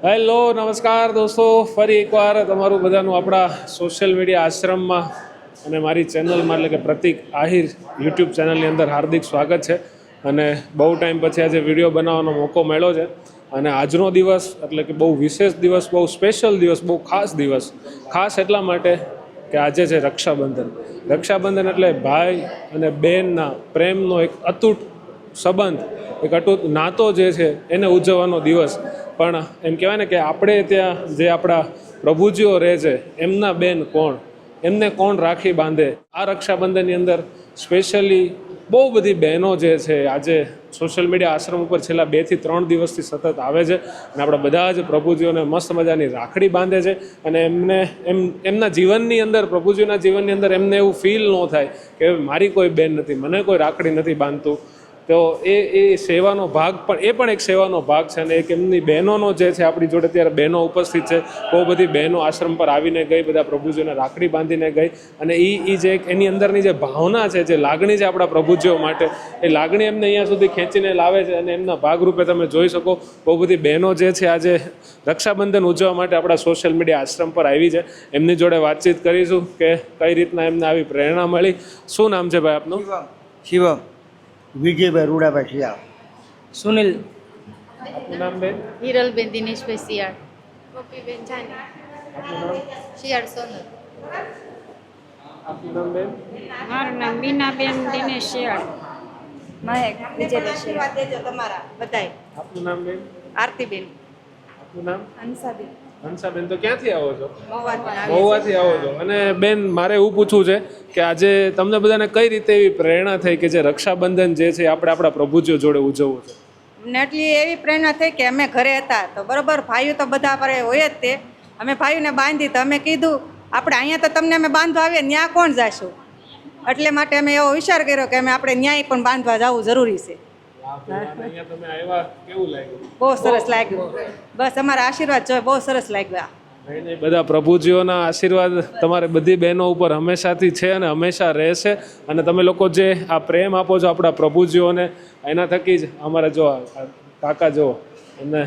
Hello નમસ્કાર દોસ્તો, ફરી એકવાર તમારું બધાનું આપણા સોશિયલ મીડિયા આશ્રમમાં અને મારી ચેનલમાં એટલે કે પ્રતિક આહિર યુટ્યુબ ચેનલની અંદર હાર્દિક સ્વાગત છે. અને બહુ ટાઈમ પછી આજે વિડીયો બનાવવાનો મોકો મળ્યો છે. અને આજનો દિવસ એટલે કે બહુ વિશેષ દિવસ, બહુ સ્પેશિયલ દિવસ, બહુ ખાસ દિવસ. ખાસ એટલા માટે કે આજે છે રક્ષાબંધન. રક્ષાબંધન એટલે ભાઈ અને બહેનના પ્રેમનો એક અતૂટ સંબંધ, એક અતૂટ નાતો જે છે એને ઉજવવાનો દિવસ. પણ એમ કહેવાય ને કે આપણે ત્યાં જે આપણા પ્રભુજીઓ રહે છે એમના બેન કોણ, એમને કોણ રાખી બાંધે. આ રક્ષાબંધનની અંદર સ્પેશિયલી બહુ બધી બહેનો જે છે આજે સોશિયલ મીડિયા આશ્રમ ઉપર છેલ્લા 2 થી 3 દિવસથી સતત આવે છે અને આપણા બધા જ પ્રભુજીઓને મસ્ત મજાની રાખડી બાંધે છે. અને એમના જીવનની અંદર, પ્રભુજીઓના જીવનની અંદર એમને એવું ફીલ ન થાય કે મારી કોઈ બેન નથી, મને કોઈ રાખડી નથી બાંધતું. તો એ સેવાનો ભાગ પણ એક સેવાનો ભાગ છે. અને એક એમની બહેનોનો જે છે આપણી જોડે ત્યારે બહેનો ઉપસ્થિત છે. બહુ બધી બહેનો આશ્રમ પર આવીને ગઈ, બધા પ્રભુજીઓને રાખડી બાંધીને ગઈ. અને એ જે એની અંદરની જે ભાવના છે, જે લાગણી છે આપણા પ્રભુજીઓ માટે, એ લાગણી એમને અહીંયા સુધી ખેંચીને લાવે છે. અને એમના ભાગરૂપે તમે જોઈ શકો બહુ બધી બહેનો જે છે આજે રક્ષાબંધન ઉજવવા માટે આપણા સોશિયલ મીડિયા આશ્રમ પર આવી છે. એમની જોડે વાતચીત કરીશું કે કઈ રીતના એમને આવી પ્રેરણા મળી. શું નામ છે ભાઈ આપનું? શિવમ વિજયભાઈ રૂડાભાઈ શિયાળ. સુનિલ. આપનું નામ બેન? હિરલબેન દિનેશભાઈ શિયાળ. ગોપીબેન જાની. આપનું નામ? શિયાળ સોનલ. આપનું નામ બેન? મારું નામ બીનાબેન દિનેશ શિયાળ. મહેક વિજયભાઈ શિયાળ. દેજો તમારા બધાય. આપનું નામ બેન? આરતીબેન. આપનું નામ? હંસાબેન. હંસાબેન. તો ક્યાંથી આવો છો? મહુવાથી મહુવાથી આવો છો. અને બેન મારે એવું પૂછવું છે કે આજે તમને બધાને કઈ રીતે એવી પ્રેરણા થઈ કે જે રક્ષાબંધન જે છે આપણે આપણા પ્રભુજીઓ જોડે ઉજવવું છે? અમને એટલી એવી પ્રેરણા થઈ કે અમે ઘરે હતા તો બરોબર, ભાઈઓ તો બધા પર હોય જ તે. અમે ભાઈઓને બાંધી તો અમે કીધું આપણે અહીંયા તો તમને અમે બાંધવા આવીએ, ત્યાં કોણ જાશું? એટલે માટે અમે એવો વિચાર કર્યો કે આપણે ન્યાય પણ બાંધવા જવું જરૂરી છે. અહીંયા તમે આવ્યા, કેવું લાગ્યું? બહુ સરસ લાગ્યું. બસ અમારા આશીર્વાદ જોઈએ, બહુ સરસ લાગ્યા. બધા પ્રભુજીઓના આશીર્વાદ તમારે બધી બહેનો ઉપર હંમેશાથી છે અને હંમેશા રહેશે. અને તમે લોકો જે આ પ્રેમ આપો છો આપણા પ્રભુજીઓને, એના થકી જ અમારે જો કાકા જો એમને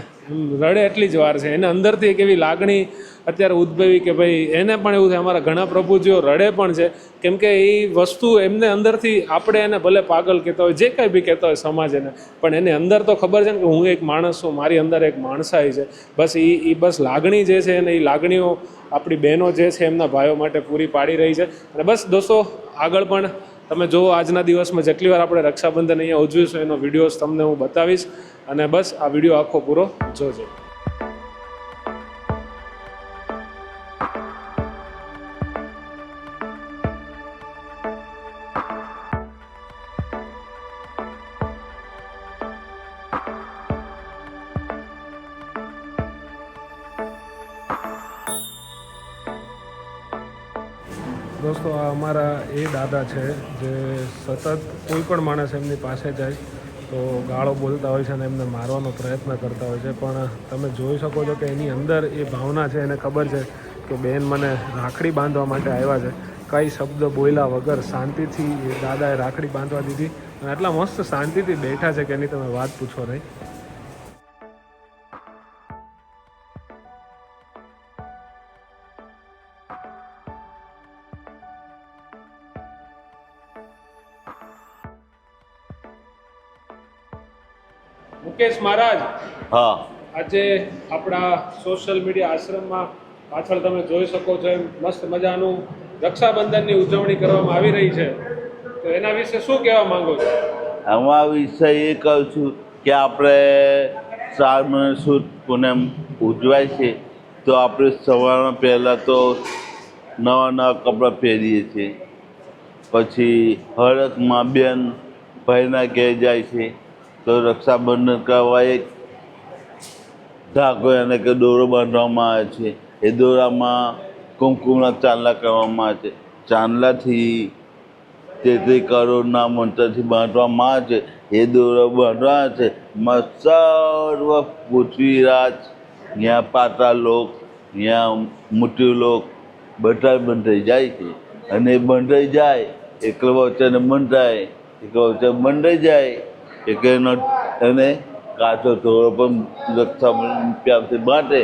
રડે એટલી જ વાર છે. એને અંદરથી એક એવી લાગણી અત્યારે ઉદ્ભવી કે ભાઈ એને પણ એવું થાય અમારા ઘણા પ્રભુજીઓ રડે પણ છે. કેમ કે એ વસ્તુ એમને અંદરથી, આપણે એને ભલે પાગલ કહેતા હોય, જે કંઈ બી કહેતા હોય સમાજ એને, પણ એને અંદર તો ખબર છે ને કે હું એક માણસ છું, મારી અંદર એક માણસાઈ છે. બસ એ બસ લાગણી જે છે અને એ લાગણીઓ આપણી બહેનો જે છે એમના ભાઈઓ માટે પૂરી પાડી રહી છે. અને બસ દોસ્તો, આગળ પણ તમે જુઓ આજના દિવસમાં જેટલી વાર આપણે રક્ષાબંધન અહીંયા ઉજવીશું એનો વિડીયોઝ તમને હું બતાવીશ. અને બસ આ વિડીયો આખો પૂરો જોજો. દોસ્તો, આ અમારા એ દાદા છે જે સતત કોઈ પણ માણસ એમની પાસે જાય તો ગાળો બોલતા હોય છે અને એમને મારવાનો પ્રયત્ન કરતા હોય છે. પણ તમે જોઈ શકો છો કે એની અંદર એ ભાવના છે, એને ખબર છે કે બેન મને રાખડી બાંધવા માટે આવ્યા છે. કઈ શબ્દ બોલ્યા વગર શાંતિથી એ દાદાએ રાખડી બાંધવા દીધી અને આટલા મસ્ત શાંતિથી બેઠા છે કે એની તમે વાત પૂછો નહીં. મુકેશ મહારાજ, હા, આજે આપણા સોશિયલ મીડિયા આશ્રમમાં પાછળ તમે જોઈ શકો છો એમ મસ્ત મજાનું રક્ષાબંધનની ઉજવણી કરવામાં આવી રહી છે. તો એના વિશે શું કહેવા માંગો છો? આમાં વિષય એ કહું છું કે આપણે શ્રાવણ મહિનો સુદ પૂનમ ઉજવાય છે તો આપણે સવારમાં પહેલાં તો નવા નવા કપડાં પહેરીએ છીએ. પછી હરકમાં બેન ભાઈના ઘેર જાય છે તો રક્ષાબંધન કરવા એક ધાગો એને કે દોરો બાંધવામાં આવે છે. એ દોરામાં કુમકુમના ચાંદલા કરવામાં આવે છે. ચાંદલાથી 33 કરોડના મંત્રથી બાંધવામાં આવે છે. એ દોરો બાંધવા છે સર્વ પૃથ્વીરાજ, ત્યાં પાતાલોક, ત્યાં મૃત્યુલોક બધા બંધાઈ જાય છે. અને એ બંધાઈ જાય એટલે વચ્ચેને બંધાય, એટલે વચ્ચે બંધાઈ જાય એટલે એને કાચો દોરો પણ રક્ષાબંધન પ્યારથી બાંધે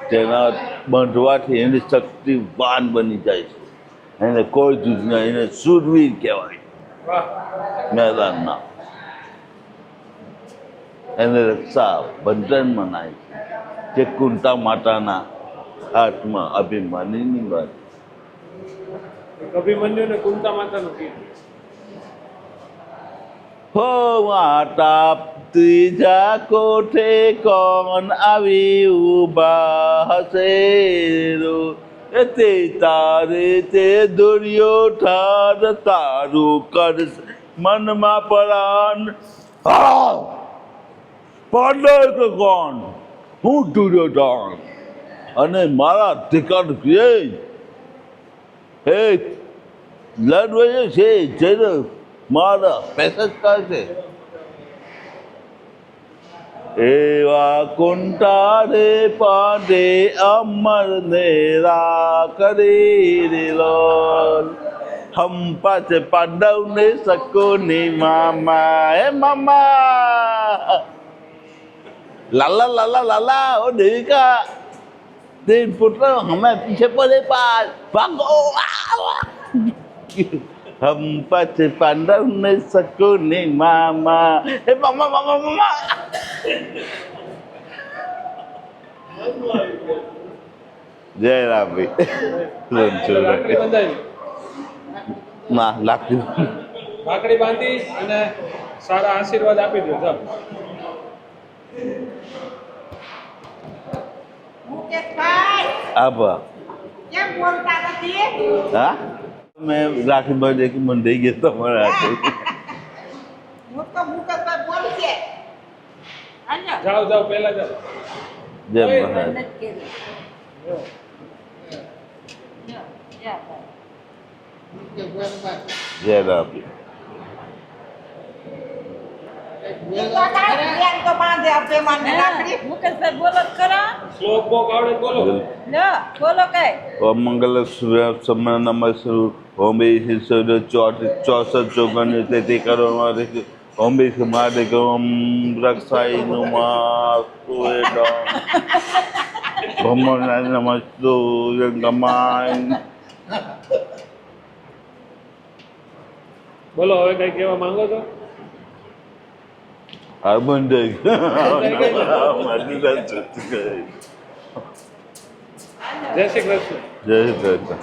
તેના બાંધવાથી એની શક્તિવાન બની જાય છે. એને કોઈ ચીજ ના, એને શૂરવીર કહેવાય વાહ મેદાનના. એને રક્ષા બંધન મનાય છે જે કુંતા માતાના હાથમાં અભિમાનીની વાત. અભિમન્યુ ને કુંતા માતાનું કીધું. હો માતા ત્રીજા કોઠે કોણ આવી ઊભા હશે રો તે તારે તે દોર્યો ઠાર તારું કરશે મનમાં પરાન. પાડર કે કોણ? હું દુર્યોધન અને મારા ધિકાર છે હે લડવાય છે જેને મારા પૈસા છે એવા કુંટારે પાડે અમર ને રા કરી લોલ હમ પાસે પાંડવ ને સકો ને મામા હે મામા લાલા લાલા લાલા ઓ દેવિકા तीन पुत्र हमें पीछे पड़े पास भागो. हम पास पांडव ने सको ने मामा हे मामा मामा मामा. जय राम રાખડી બંધાવી, ના લાગતું રાખડી બાંધી અને સારા આશીર્વાદ આપી દો. જાઓ. આભાર. કેમ બોલતા નથી? હા મેં રાખી બાંધી કે મને દઈ ગયા તમારા હાથે. હું તો મુકતભાઈ બોલશે. જાઓ જાઓ પહેલા જાઓ. જય મહારાજ. જય રામ. તો બાંધે આપણે માને રાખડી. મુકેશભાઈ બોલો તો ખરા શ્લોક બોક આવડે તો બોલો. બોલો કઈ ઓમ મંગલ સમય નમસ્કાર ઓમ ઈશ્વર 64 ચોગન તે કરવામાં આવે છે. ઓમ બે માટે ઓમ રક્ષાય નમઃ ભમણા નમસ્તો ગમાય. બોલો હવે કઈ કહેવા માંગો છો? આ બંધ જય શ્રી કૃષ્ણ. જય શ્રી કૃષ્ણ.